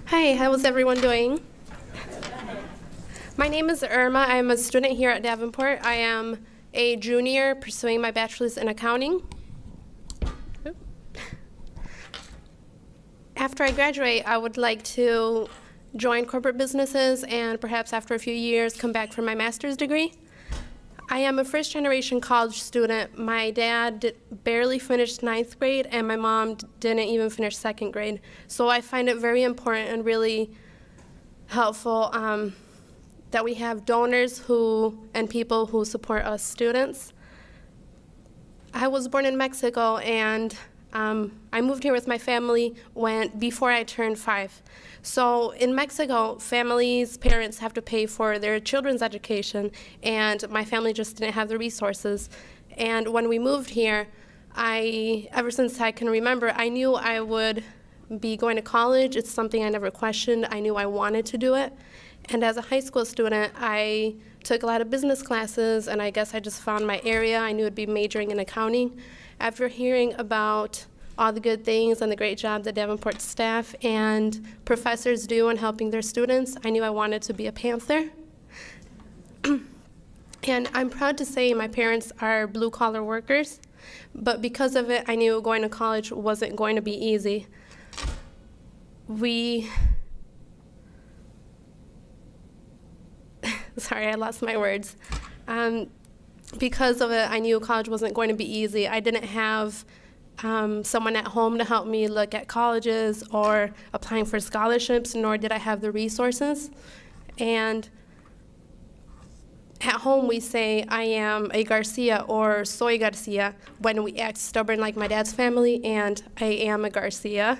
Hi, how's everyone doing? My name is Irma. I'm a student here at Davenport. I am a junior pursuing my bachelor's in accounting. After I graduate, I would like to join corporate businesses and perhaps after a few years come back for my master's degree. I am a first-generation college student. My dad barely finished 9th grade, and my mom didn't even finish 2nd grade. So I find it very important and really helpful that we have donors and people who support us students. I was born in Mexico, and I moved here with my family before I turned 5. So in Mexico, parents have to pay for their children's education, and my family just didn't have the resources. And when we moved here, ever since I can remember, I knew I would be going to college. It's something I never questioned. I knew I wanted to do it. And as a high school student, I took a lot of business classes, and I guess I just found my area. I knew I'd be majoring in accounting. After hearing about all the good things and the great job that Davenport staff and professors do in helping their students, I knew I wanted to be a Panther. And I'm proud to say my parents are blue-collar workers, but because of it, I knew going to college wasn't going to be easy. Sorry, I lost my words. Because of it, I knew college wasn't going to be easy. I didn't have someone at home to help me look at colleges or applying for scholarships, nor did I have the resources. And at home, we say I am a Garcia or soy Garcia when we act stubborn like my dad's family, and I am a Garcia.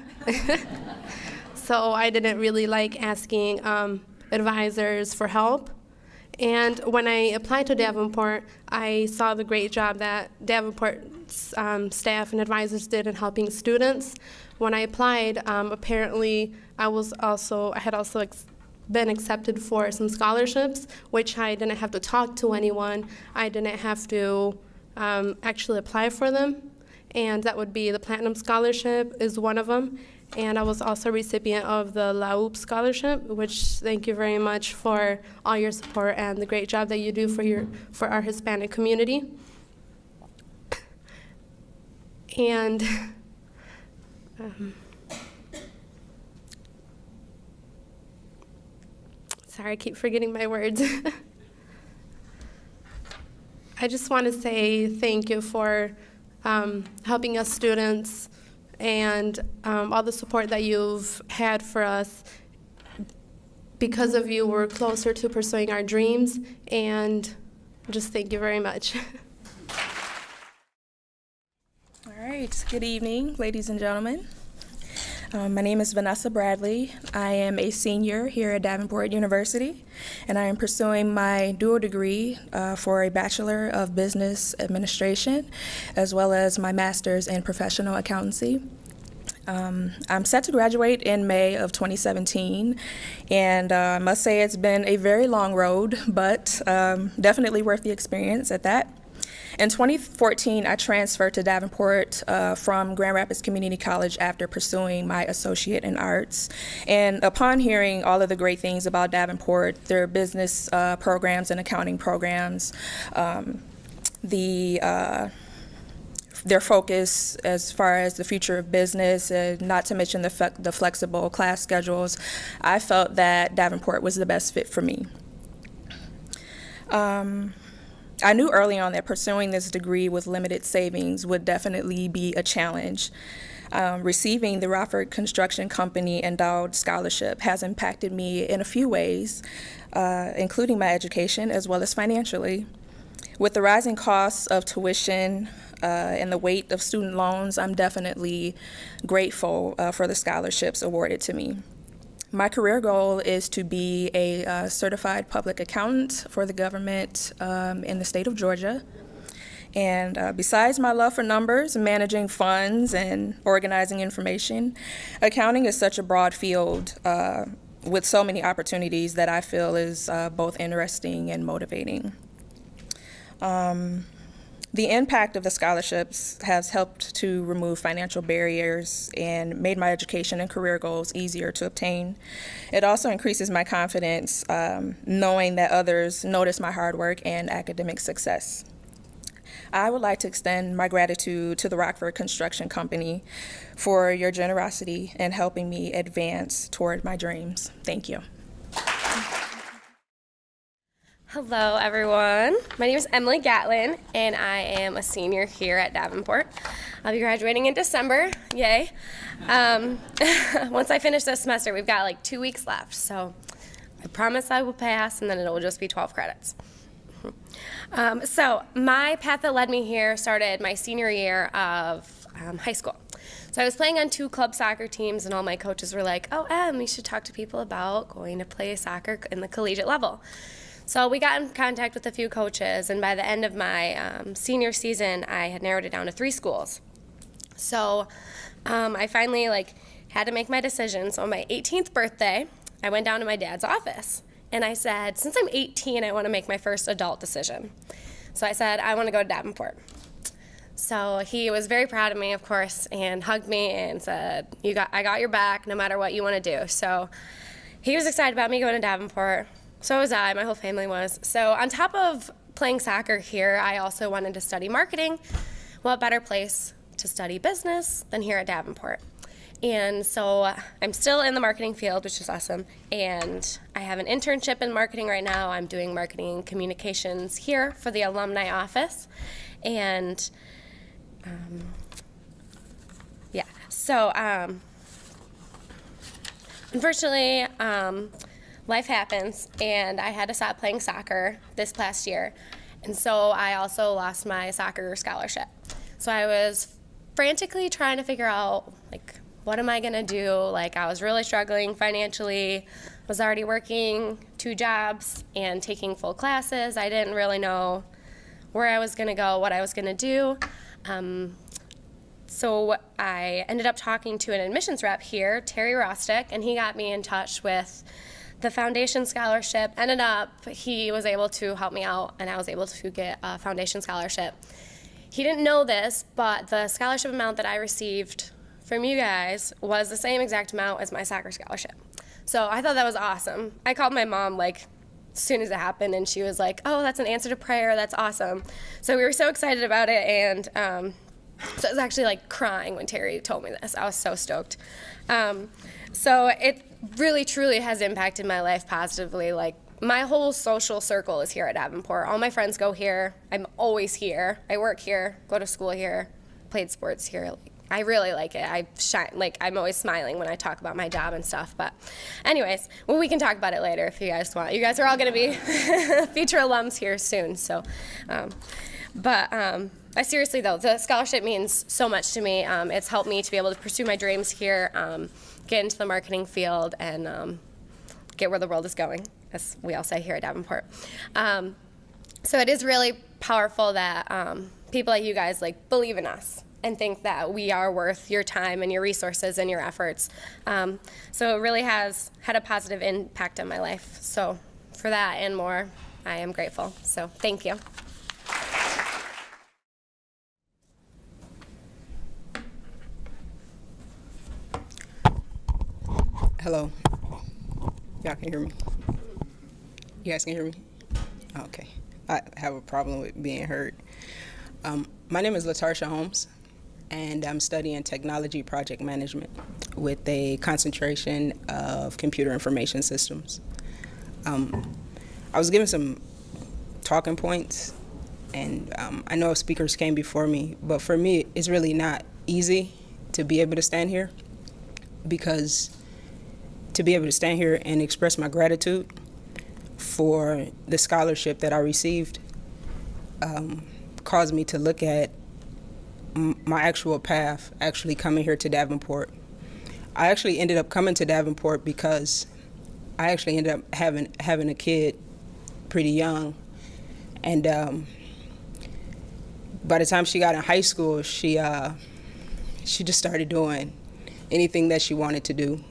So I didn't really like asking advisors for help. And when I applied to Davenport, I saw the great job that Davenport's staff and advisors did in helping students. When I applied, apparently I had also been accepted for some scholarships, which I didn't have to talk to anyone. I didn't have to actually apply for them. And that would be the Platinum Scholarship is one of them. And I was also a recipient of the LAUP Scholarship, which thank you very much for all your support and the great job that you do for our Hispanic community. And sorry, I keep forgetting my words. I just want to say thank you for helping us students and all the support that you've had for us. Because of you, we're closer to pursuing our dreams, and just thank you very much. All right, good evening, ladies and gentlemen. My name is Vanessa Bradley. I am a senior here at Davenport University, and I am pursuing my dual degree for a Bachelor of Business Administration, as well as my Master's in Professional Accountancy. I'm set to graduate in May of 2017, and I must say it's been a very long road, but definitely worth the experience at that. In 2014, I transferred to Davenport from Grand Rapids Community College after pursuing my associate in arts. And upon hearing all of the great things about Davenport, their business programs and accounting programs, their focus as far as the future of business, not to mention the flexible class schedules, I felt that Davenport was the best fit for me. I knew early on that pursuing this degree with limited savings would definitely be a challenge. Receiving the Rockford Construction Company endowed scholarship has impacted me in a few ways, including my education as well as financially. With the rising costs of tuition and the weight of student loans, I'm definitely grateful for the scholarships awarded to me. My career goal is to be a certified public accountant for the government in the state of Georgia. And besides my love for numbers, managing funds, and organizing information, accounting is such a broad field with so many opportunities that I feel is both interesting and motivating. The impact of the scholarships has helped to remove financial barriers and made my education and career goals easier to obtain. It also increases my confidence knowing that others notice my hard work and academic success. I would like to extend my gratitude to the Rockford Construction Company for your generosity in helping me advance toward my dreams. Thank you. Hello, everyone. My name is Emily Gatlin, and I am a senior here at Davenport. I'll be graduating in December. Yay. Once I finish this semester, we've got like 2 weeks left, so I promise I will pass, and then it will just be 12 credits. So my path that led me here started my senior year of high school. So I was playing on 2 club soccer teams, and all my coaches were like, "Oh, Em, you should talk to people about going to play soccer in the collegiate level." So we got in contact with a few coaches, and by the end of my senior season, I had narrowed it down to 3 schools. So I finally had to make my decision. So on my 18th birthday, I went down to my dad's office, and I said, since I'm 18, I want to make my first adult decision. So I said, I want to go to Davenport. So he was very proud of me, of course, and hugged me and said, I got your back no matter what you want to do. So he was excited about me going to Davenport. So was I, my whole family was. So on top of playing soccer here, I also wanted to study marketing. What better place to study business than here at Davenport? And so I'm still in the marketing field, which is awesome. And I have an internship in marketing right now. I'm doing marketing communications here for the alumni office. And unfortunately, life happens, and I had to stop playing soccer this past year. And so I also lost my soccer scholarship. So I was frantically trying to figure out, what am I going to do? I was really struggling financially, was already working 2 jobs and taking full classes. I didn't really know where I was going to go, what I was going to do. So I ended up talking to an admissions rep here, Terry Rostick, and he got me in touch with the foundation scholarship. Ended up, he was able to help me out, and I was able to get a foundation scholarship. He didn't know this, but the scholarship amount that I received from you guys was the same exact amount as my soccer scholarship. So I thought that was awesome. I called my mom as soon as it happened, and she was like, "Oh, that's an answer to prayer. That's awesome." So we were so excited about it, and so I was actually crying when Terry told me this. I was so stoked. So it really, truly has impacted my life positively. My whole social circle is here at Davenport. All my friends go here. I'm always here. I work here, go to school here, played sports here. I really like it. I shine. I'm always smiling when I talk about my job and stuff. But anyways, we can talk about it later if you guys want. You guys are all going to be future alums here soon. So, seriously though, the scholarship means so much to me. It's helped me to be able to pursue my dreams here, get into the marketing field, and get where the world is going, as we all say here at Davenport. So it is really powerful that people like you guys believe in us and think that we are worth your time and your resources and your efforts. So it really has had a positive impact on my life. So for that and more, I am grateful. So thank you. Hello. Y'all can hear me? You guys can hear me? Okay. I have a problem with being heard. My name is LaTarsha Holmes, and I'm studying technology project management with a concentration of computer information systems. I was given some talking points, and I know speakers came before me, but for me, it's really not easy to be able to stand here, because to be able to stand here and express my gratitude for the scholarship that I received caused me to look at my actual path actually coming here to Davenport. I actually ended up coming to Davenport because I actually ended up having a kid pretty young, and by the time she got in high school, she just started doing anything that she wanted to do,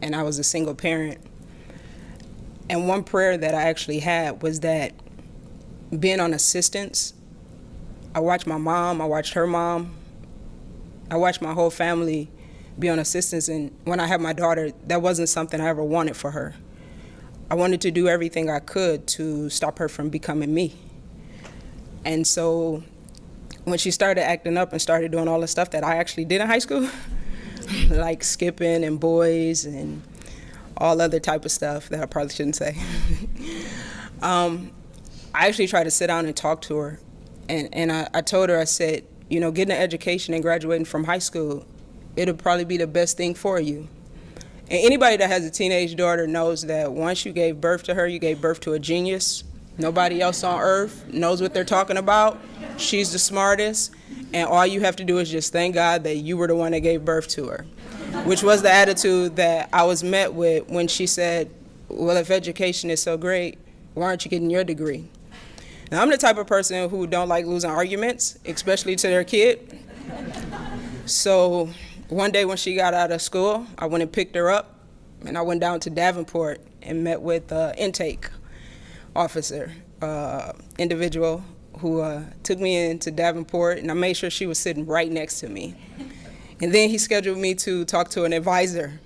and I was a single parent. And one prayer that I actually had was that being on assistance I watched my mom, I watched her mom, I watched my whole family be on assistance, and when I had my daughter, that wasn't something I ever wanted for her. I wanted to do everything I could to stop her from becoming me. And so when she started acting up and started doing all the stuff that I actually did in high school, like skipping and boys and all other type of stuff that I probably shouldn't say, I actually tried to sit down and talk to her. And I told her, I said, you know, getting an education and graduating from high school, it'll probably be the best thing for you. And anybody that has a teenage daughter knows that once you gave birth to her, you gave birth to a genius. Nobody else on earth knows what they're talking about. She's the smartest, and all you have to do is just thank God that you were the one that gave birth to her, which was the attitude that I was met with when she said, well, if education is so great, why aren't you getting your degree? Now, I'm the type of person who don't like losing arguments, especially to their kid. So one day when she got out of school, I went and picked her up, and I went down to Davenport and met with the intake officer, individual who took me into Davenport, and I made sure she was sitting right next to me. And then he scheduled me to talk to an advisor,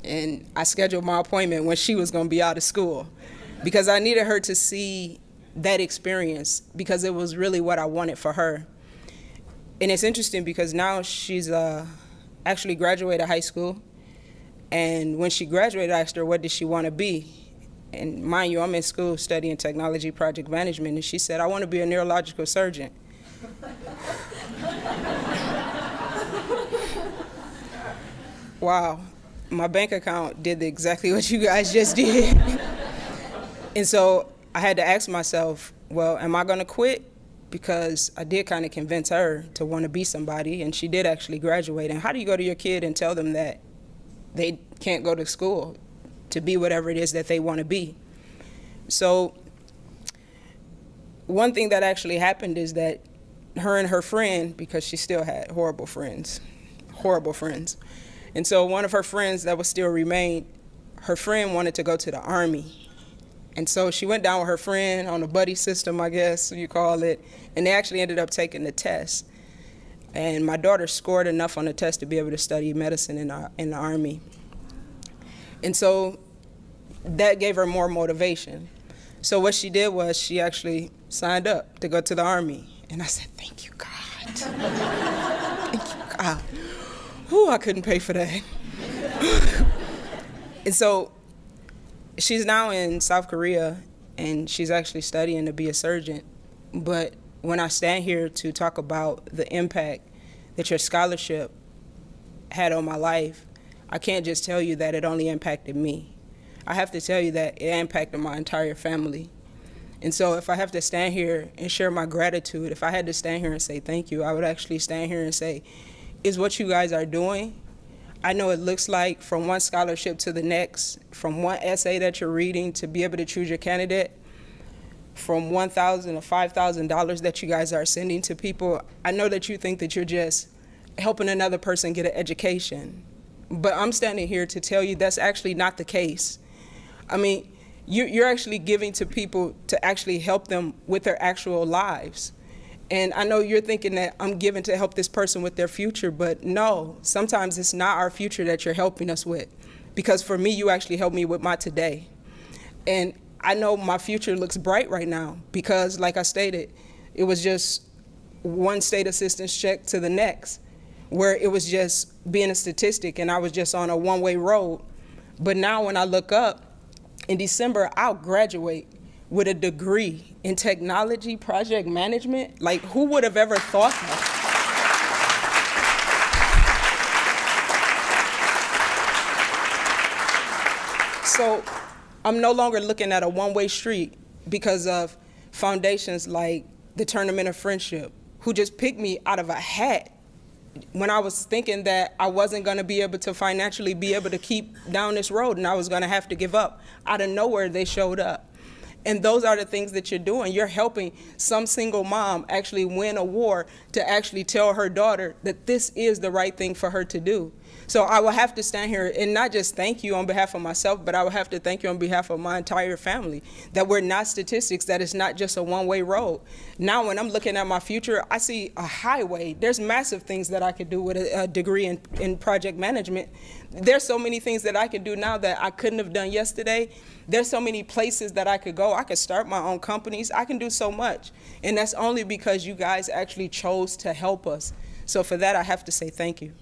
and I scheduled my appointment when she was going to be out of school because I needed her to see that experience because it was really what I wanted for her. And it's interesting because now she's actually graduated high school, and when she graduated, I asked her, what did she want to be? And mind you, I'm in school studying technology project management, and she said, I want to be a neurological surgeon. Wow, my bank account did exactly what you guys just did. And so I had to ask myself, well, am I going to quit? Because I did kind of convince her to want to be somebody, and she did actually graduate. And how do you go to your kid and tell them that they can't go to school to be whatever it is that they want to be? So one thing that actually happened is that her and her friend, because she still had horrible friends, and so one of her friends that was still remained, her friend wanted to go to the Army. And so she went down with her friend on a buddy system, I guess you call it, and they actually ended up taking the test. And my daughter scored enough on the test to be able to study medicine in the Army. And so that gave her more motivation. So what she did was she actually signed up to go to the Army. And I said, thank you, God. Thank you, God. Whew, I couldn't pay for that. And so she's now in South Korea, and she's actually studying to be a surgeon. But when I stand here to talk about the impact that your scholarship had on my life, I can't just tell you that it only impacted me. I have to tell you that it impacted my entire family. And so if I have to stand here and share my gratitude, if I had to stand here and say thank you, I would actually stand here and say, is what you guys are doing, I know it looks like from one scholarship to the next, from one essay that you're reading to be able to choose your candidate, from $1,000 to $5,000 that you guys are sending to people. I know that you think that you're just helping another person get an education, but I'm standing here to tell you that's actually not the case. I mean, you're actually giving to people to actually help them with their actual lives. And I know you're thinking that I'm giving to help this person with their future, but no, sometimes it's not our future that you're helping us with. Because for me, you actually helped me with my today. And I know my future looks bright right now because, like I stated, it was just one state assistance check to the next, where it was just being a statistic and I was just on a one-way road. But now when I look up, in December, I'll graduate with a degree in technology project management. Like, who would have ever thought that? So I'm no longer looking at a one-way street because of foundations like the Tournament of Friendship, who just picked me out of a hat when I was thinking that I wasn't going to be able to financially be able to keep down this road and I was going to have to give up. Out of nowhere, they showed up. And those are the things that you're doing. You're helping some single mom actually win a war to actually tell her daughter that this is the right thing for her to do. So I will have to stand here and not just thank you on behalf of myself, but I will have to thank you on behalf of my entire family, that we're not statistics, that it's not just a one-way road. Now when I'm looking at my future, I see a highway. There's massive things that I could do with a degree in project management. There's so many things that I could do now that I couldn't have done yesterday. There's so many places that I could go. I could start my own companies. I can do so much. And that's only because you guys actually chose to help us. So for that, I have to say thank you.